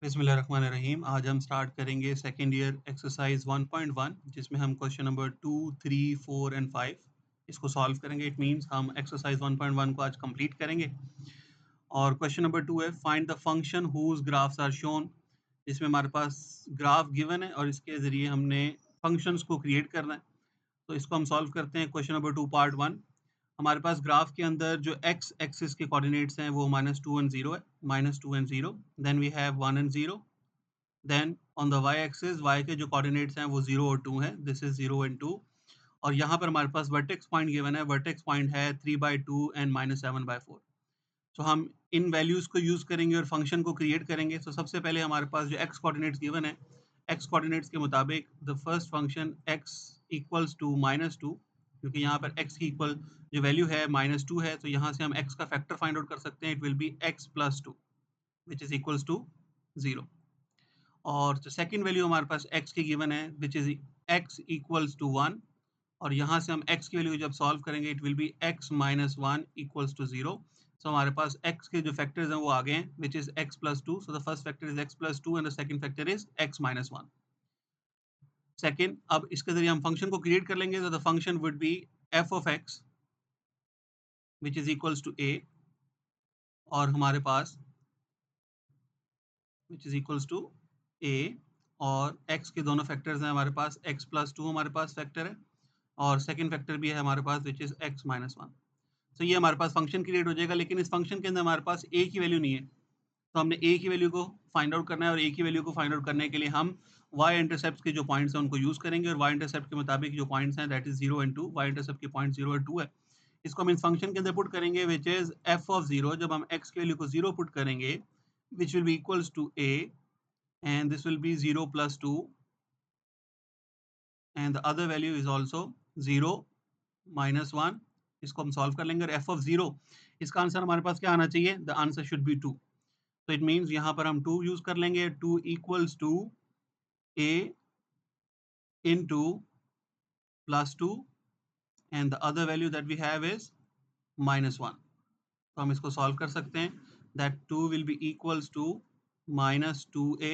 बिस्मिल्लाहिर्रहमानिर्रहीम। आज हम स्टार्ट करेंगे सेकेंड ईयर एक्सरसाइज 1.1 जिसमें हम क्वेश्चन नंबर 2, 3, 4 एंड 5 इसको सॉल्व करेंगे। इट मींस हम एक्सरसाइज 1.1 को आज कंप्लीट करेंगे। और क्वेश्चन नंबर 2 है find the function whose graphs are shown. इसमें हमारे पास ग्राफ गिवन है और इसके ज़रिए हमने फंक्शंस को क्रिएट करना है। तो इसको हम सॉल्व करते हैं। Question number 2 part 1। हमारे पास ग्राफ के अंदर जो एक्स एक्सिस के कोऑर्डिनेट्स हैं वो -2 एंड 0 है। -2 and 0, then we have 1 and 0। Then on the Y axis Y के जो कोऑर्डिनेट्स हैं वो 0 और 2 हैं। This is 0 and 2। और यहाँ पर हमारे पास वर्टेक्स पॉइंट गिवन है। वर्टेक्स पॉइंट है 3/2 एंड -7/4। तो हम इन वैल्यूज़ को यूज़ करेंगे और फंक्शन को क्रिएट करेंगे। तो सबसे पहले हमारे पास जो एक्स कोऑर्डिनेट्स गिवन है, एक्स कोऑर्डिनेट्स के मुताबिक the first function X equals to -2, क्योंकि यहाँ पर एक्स की इक्वल जो वैल्यू है -2 है, तो यहाँ से हम एक्स का फैक्टर फाइंड आउट कर सकते हैं। It will be x+2 which is equals to 0। और जो सेकंड वैल्यू हमारे पास x की गिवन है which is x equals to 1। और यहाँ से हम x की वैल्यू जब सॉल्व करेंगे it will be x-1 equals to 0। So हमारे पास x के जो फैक्टर्स हैं वो आ गए हैं which is x+2। So the first factor is x+2 and the second factor is x-1। Second, अब इसके जरिए हम फंक्शन को क्रिएट कर लेंगे। तो the function would be f of x which is equals to a, और हमारे पास which is equals to a, और x के दोनों फैक्टर्स हैं हमारे पास। x+2 हमारे पास फैक्टर है और सेकंड फैक्टर भी है हमारे पास विच इज x-1। तो ये हमारे पास फंक्शन क्रिएट हो जाएगा, लेकिन इस फंक्शन के अंदर हमारे पास a की वैल्यू नहीं है। तो हमने a की वैल्यू को फाइंड आउट करना है, और a की वैल्यू को फाइंड आउट करने के लिए हम y इंटरसेप्ट के जो पॉइंट्स हैं उनको यूज़ करेंगे। और y इंटरसेप्ट के मुताबिक जो पॉइंट्स हैं that is 0 and 2। y intercept के पॉइंट 0 और 2 है। इसको हम इस फंक्शन के अंदर पुट करेंगे विच इज f ऑफ 0। जब हम x की वैल्यू को 0 पुट करेंगे which will be equals to a, and this will be 0 plus 2, and the other value is also 0 minus 1। इसको हम सॉल्व कर लेंगे। और f of 0, इसका आंसर हमारे पास क्या आना चाहिए? The answer should be 2। तो इट मीन्स यहाँ पर हम 2 यूज कर लेंगे। 2 equals to a into plus 2, and the other value that we have is -1। तो हम इसको सॉल्व कर सकते हैं। That 2 will be equals to -2a,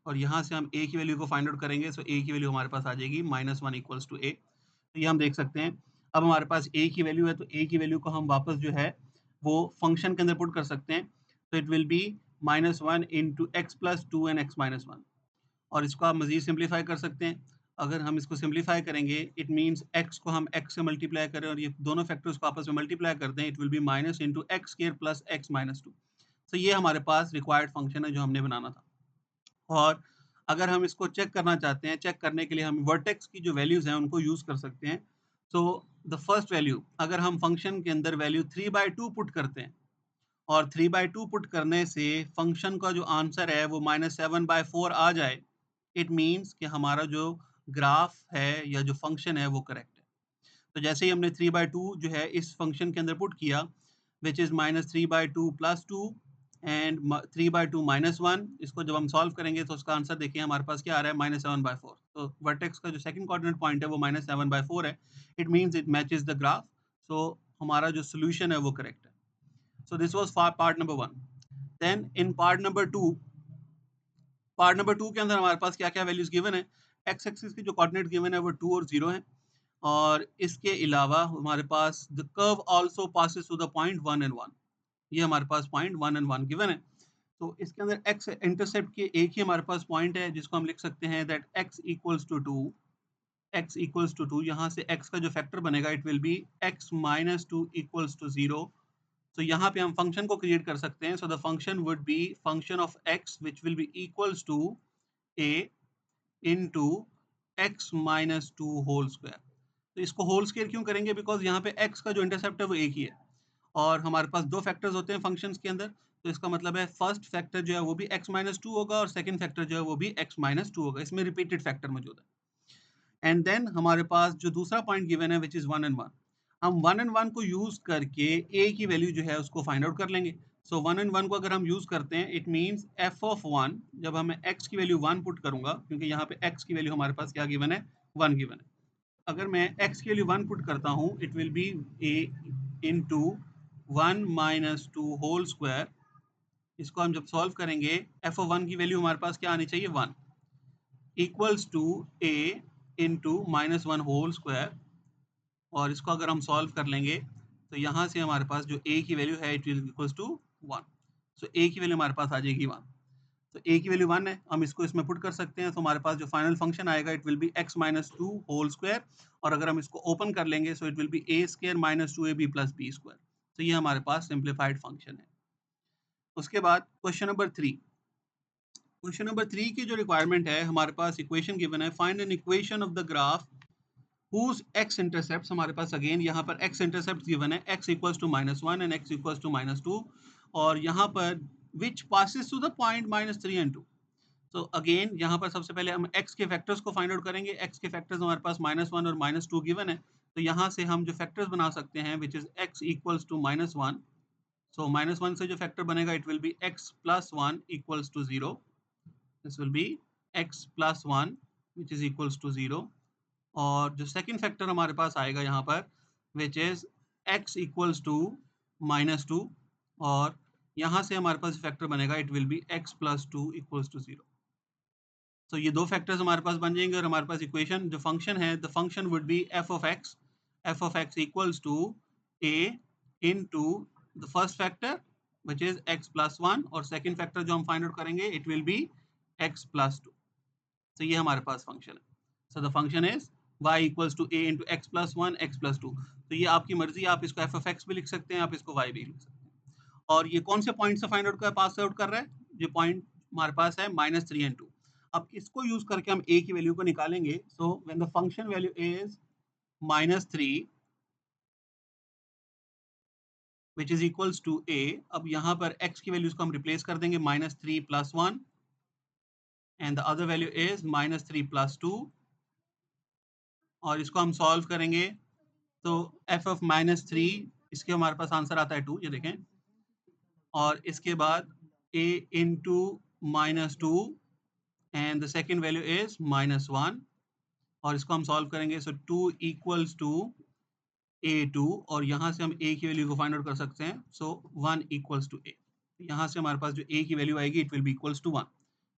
और यहाँ से हम a की वैल्यू को फाइंड आउट करेंगे। सो a की वैल्यू हमारे पास आ जाएगी -1 इक्वल्स टू a। तो ये हम देख सकते हैं। अब हमारे पास a की वैल्यू है, तो a की वैल्यू को हम वापस जो है वो फंक्शन के अंदर पुट कर सकते हैं। तो it will B -1 into x+2 and x-1। और इसको आप मज़ीद सिंप्लीफाई कर सकते हैं। अगर हम इसको सिंप्लीफाई करेंगे इट मीन्स x को हम x से मल्टीप्लाई करें और ये दोनों फैक्टर्स को आपस में मल्टीप्लाई कर दें, it will B minus into X square plus x-2। तो ये हमारे पास रिक्वायर्ड फंक्शन है जो हमने बनाना था। और अगर हम इसको चेक करना चाहते हैं, चेक करने के लिए हम वर्टेक्स की जो वैल्यूज़ हैं उनको यूज़ कर सकते हैं। तो द फर्स्ट वैल्यू, अगर हम फंक्शन के अंदर वैल्यू 3/2 पुट करते हैं, और 3/2 पुट करने से फंक्शन का जो आंसर है वो -7/4 आ जाए, इट मीन्स कि हमारा जो ग्राफ है या जो फंक्शन है वो करेक्ट है। तो जैसे ही हमने 3/2 जो है इस फंक्शन के अंदर पुट किया विच इज़ -3/2 + 2 एंड 3/2 -1, इसको जब हम सॉल्व करेंगे तो उसका आंसर देखिए हमारे पास क्या आ रहा है -7/4। तो वर्टेक्स का जो सेकंड कोऑर्डिनेट पॉइंट है वो -7/4 है। It means it matches the graph. So हमारा जो सोल्यूशन है वो करेक्ट है। So this was for part number 1। Then in part number 2 के अंदर हमारे पास क्या-क्या वैल्यूज़ गिवन है। एक्स एक्सिस की जो कोऑर्डिनेट गिवन है वो 2 और 0 है। और इसके अलावा हमारे पास the curve also passes through the point 1 and 1। ये हमारे पास पॉइंट 1 एंड 1 गिवन है। तो इसके अंदर एक्स इंटरसेप्ट के एक ही हमारे पास पॉइंट है जिसको हम लिख सकते हैं that x equals to 2। x equals to 2, यहाँ से x का जो फैक्टर बनेगा it will be x-2 equals to 0। तो यहाँ पे हम फंक्शन को क्रिएट कर सकते हैं। So the function would be function of x which will be equals to a into x-2 whole square. तो इसको होल स्क्वायर क्यों करेंगे? बिकॉज़ यहाँ पे x का जो इंटरसेप्ट है वो एक ही है, और हमारे पास 2 फैक्टर्स होते हैं फंक्शंस के अंदर। तो इसका मतलब है फर्स्ट फैक्टर जो है वो भी x-2 होगा और सेकंड फैक्टर जो है वो भी x-2 होगा। इसमें रिपीटेड फैक्टर मौजूद है। एंड देन हमारे पास जो दूसरा पॉइंट गिवन है विच इज़ 1 एंड 1। हम 1 एंड 1 को यूज़ करके a की वैल्यू जो है उसको फाइंड आउट कर लेंगे। सो 1 एंड 1 को अगर हम यूज़ करते हैं इट मीन्स f ऑफ 1, जब मैं x की वैल्यू 1 पुट करूँगा, क्योंकि यहाँ पे x की वैल्यू हमारे पास क्या गिवन है? 1 गिवन है। अगर मैं x की वैल्यू 1 पुट करता हूँ it will be a into 1 - 2 whole square इसको हम जब सॉल्व करेंगे एफ ऑफ 1 की वैल्यू हमारे पास क्या आनी चाहिए 1 equals to A into -1 whole square, और इसको अगर हम सॉल्व कर लेंगे तो यहाँ से हमारे पास जो a की वैल्यू है it will equals to 1। So a की वैल्यू हमारे पास आ जाएगी 1। तो a की वैल्यू 1 है, हम इसको इसमें पुट कर सकते हैं, तो हमारे पास जो फाइनल फंक्शन आएगा it will be x minus 2 whole square, और अगर हम इसको ओपन कर लेंगे so it will be a square minus 2ab plus b square. तो ये हमारे पास सिंप्लीफाइड फंक्शन है। उसके बाद क्वेश्चन नंबर 3 की जो रिक्वायरमेंट है, हमारे पास इक्वेशन गिवन है, find an equation of the graph whose x intercepts, हमारे पास अगेन यहाँ पर x intercepts गिवन है, x equals to -1 and x equals to -2, और यहाँ पर which passes to the point -3 and 2। तो अगेन यहाँ पर सबसे पहले हम x के फैक्टर्स को फाइंड आउट करेंगे। x के फैक्टर्स हमारे पास -1 और -2 गिवन है, तो यहाँ से हम जो फैक्टर्स बना सकते हैं which is x equals to -1। So -1 से जो फैक्टर बनेगा it will be x plus 1 equals to 0। This will be x plus 1 which is equals to 0, और जो सेकंड फैक्टर हमारे पास आएगा यहाँ पर which is x equals to -2, और यहाँ से हमारे पास फैक्टर बनेगा it will be x plus 2 equals to 0। तो ये दो फैक्टर्स हमारे पास बन जाएंगे, और हमारे पास इक्वेशन जो फंक्शन है the function would be f of x equals to a into the first factor which is x plus 1, और सेकंड फैक्टर जो हम फाइंड आउट करेंगे it will be x plus 2। तो ये हमारे पास फंक्शन है। So the function is y equals to a into X plus 1 x plus 2। तो ये आपकी मर्जी, आप इसको f of x भी लिख सकते हैं, आप इसको y भी लिख सकते हैं। और ये कौन से पॉइंट से फाइंड आउट कर पास आउट कर रहा है, ये पॉइंट हमारे पास है -3 एंड 2। अब इसको यूज करके हम a की वैल्यू को निकालेंगे। So when the function value is -3 which is equals to a, अब यहाँ पर x की वैल्यूज को हम रिप्लेस कर देंगे -3 plus 1 and the other value is -3 plus 2, और इसको हम सॉल्व करेंगे तो f ऑफ -3, इसके हमारे पास आंसर आता है 2, ये देखें, और इसके बाद a into -2 and the second value is -1, और इसको हम सॉल्व करेंगे सो 2 इक्वल्स टू a2, और यहाँ से हम a की वैल्यू को फाइंड आउट कर सकते हैं। सो 1 इक्वल्स टू a, यहाँ से हमारे पास जो a की वैल्यू आएगी it will be equals to 1।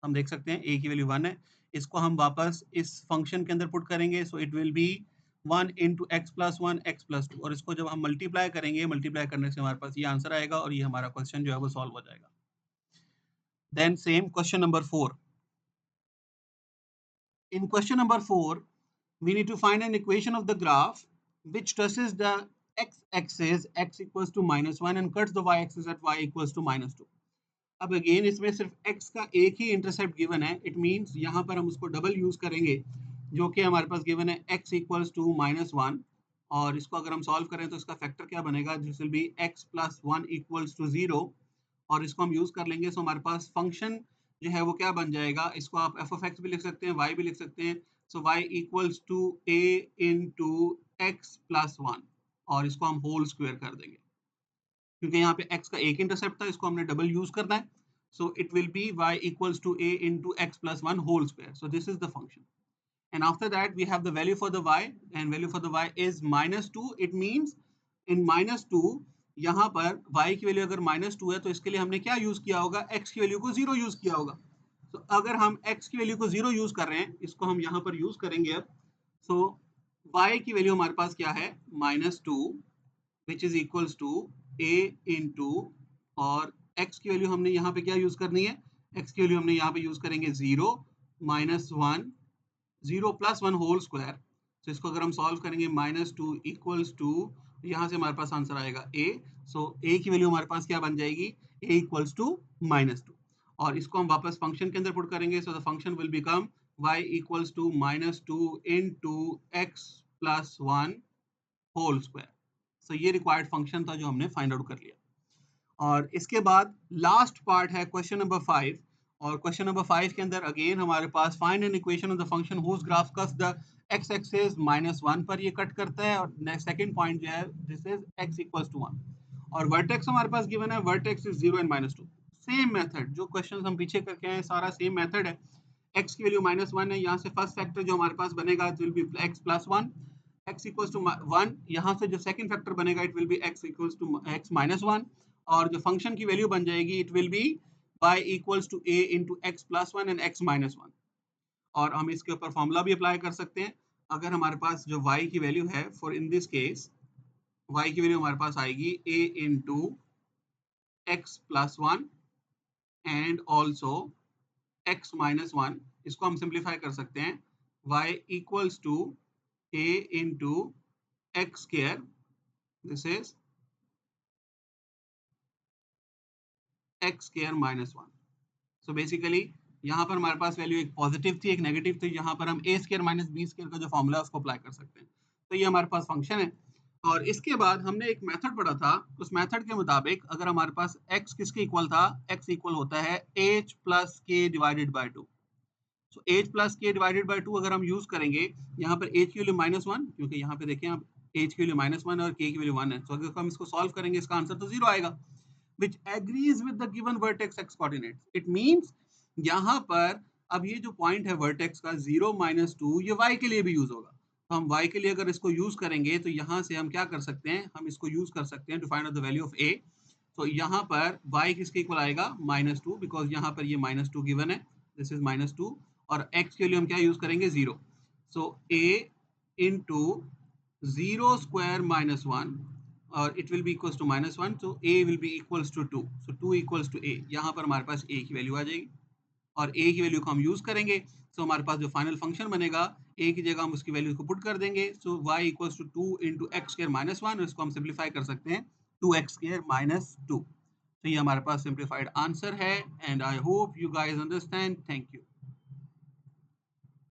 हम देख सकते हैं a की वैल्यू 1 है, इसको हम वापस इस फंक्शन के अंदर पुट करेंगे। सो it will B 1 into X plus 1 x plus 2, और इसको जब हम मल्टीप्लाई करेंगे, मल्टीप्लाई करने से हमारे पास ये आंसर आएगा, और ये हमारा क्वेश्चन जो है वो सॉल्व हो जाएगा। Then same question number 4। In question number 4, we need to find an equation of the graph which traces the x-axis x equals to -1 and cuts the y-axis at y equals to -2। अब again इसमें सिर्फ x का एक ही intercept given है, it means यहाँ पर हम उसको डबल यूज करेंगे, जो कि हमारे पास गिवन है x इक्वल्स टू -1, और इसको अगर हम सॉल्व करें तो इसका फैक्टर क्या बनेगा, this will be x plus 1 equals to 0, और इसको हम यूज कर लेंगे। सो हमारे पास फंक्शन जो है वो क्या बन जाएगा, इसको आप f ऑफ x भी लिख सकते हैं, y भी लिख सकते हैं। So y equals to a into X plus 1, और इसको हम होल स्क्वायर कर देंगे, क्योंकि यहाँ पे x का एक इंटरसेप्ट था, इसको हमने डबल यूज करना है। So it will be y equals to a into X plus 1 whole square. So this is the function, and after that we have the value for the y, and value for the y is -2। it means in -2 यहाँ पर y की value अगर -2 है तो इसके लिए हमने क्या यूज किया होगा, x की वैल्यू को 0 यूज किया होगा। तो अगर हम x की वैल्यू को 0 यूज कर रहे हैं, इसको हम यहाँ पर यूज करेंगे अब। सो y की वैल्यू हमारे पास क्या है, -2 which is equals to a into, और x की वैल्यू हमने यहाँ पे क्या यूज करनी है, x की वैल्यू हमने यहाँ पे यूज करेंगे 0 -1 0 प्लस 1 होल स्क्वायर। तो इसको अगर हम सॉल्व करेंगे -2 इक्वल्स टू, यहाँ से हमारे पास आंसर आएगा a। सो a की वैल्यू हमारे पास क्या बन जाएगी, a इक्वल्स टू -2, और इसको हम वापस फंक्शन के अंदर पुट करेंगे। So the function will become y equals to -2 into x plus 1 whole square. सो ये रिक्वायर्ड फंक्शन था जो हमने फाइंड आउट कर लिया। और इसके बाद लास्ट पार्ट है क्वेश्चन नंबर 5, और क्वेश्चन नंबर 5 के अंदर अगेन हमारे पास find an equation of the function whose graph cuts the x axis -1 पर ये कट करता है, और नेक्स्ट सेकंड पॉइंट जो है this is x equals to 1, और वर्टेक्स हमारे पास गिवन है, vertex is 0 and -2। Same method जो क्वेश्चन हम पीछे करके आए सारा सेम मेथड है। x की वैल्यू -1 है, यहाँ से फर्स्ट फैक्टर जो हमारे पास बनेगा it will be x plus 1, x equals to 1, यहाँ से जो सेकंड फैक्टर बनेगा it will be x equals to x -1, और जो फंक्शन की वैल्यू बन जाएगी it will be y equals to a into X plus one and x minus one. और हम इसके ऊपर फॉर्मूला भी अप्लाई कर सकते हैं। अगर हमारे पास जो y की वैल्यू है, for in this case y की वैल्यू हमारे पास आएगी a into X plus one and also x minus one. इसको हम सिंप्लीफाई कर सकते हैं, y equals to a into X square, this is X square minus one. So basically यहाँ पर हमारे पास वैल्यू एक पॉजिटिव थी एक नेगेटिव थी, यहाँ पर हम ए स्क्वायर माइनस बी स्क्वायर का जो फॉर्मूला है उसको अप्लाई कर सकते हैं। तो ये हमारे पास फंक्शन है। और इसके बाद हमने एक मेथड पढ़ा था, उस मेथड के मुताबिक अगर हमारे पास x किसके इक्वल था, x इक्वल होता है h प्लस के divided by two. So h plus के डिवाइडेड बाई टू अगर हम यूज करेंगे, यहाँ पर h की वैल्यू माइनस वन, क्योंकि यहाँ पे देखें आप h की वैल्यू माइनस वन और k की वैल्यू वन है, तो अगर हम इसको सॉल्व करेंगे इसका आंसर तो जीरो आएगा, which agrees with the given vertex x coordinates. It means यहाँ पर अब ये जो पॉइंट है वर्टेक्स का 0 माइनस टू, ये y के लिए भी यूज होगा। तो हम y के लिए अगर इसको यूज करेंगे तो यहाँ से हम क्या कर सकते हैं, हम इसको यूज कर सकते हैं to find out the value of a। तो यहाँ पर y किसके इक्वल आएगा, माइनस टू, बिकॉज यहाँ पर ये माइनस टू गिवन है, दिस इज माइनस टू। और x के लिए हम क्या यूज करेंगे, जीरो। सो a into zero square minus one और it will be equals to minus one, so a will be equals to two, so two equals to a। यहाँ पर हमारे पास a की वैल्यू आ जाएगी और a की वैल्यू को हम यूज करेंगे, so हमारे पास जो फाइनल फंक्शन बनेगा a की जगह हम उसकी वैल्यू को पुट कर देंगे, so y equals to two into X square minus one, इसको हम सिंप्लीफाई कर सकते हैं two X square minus two. तो ये हमारे पास सिंप्लीफाइड आंसर है and I hope you guys understand. Thank you.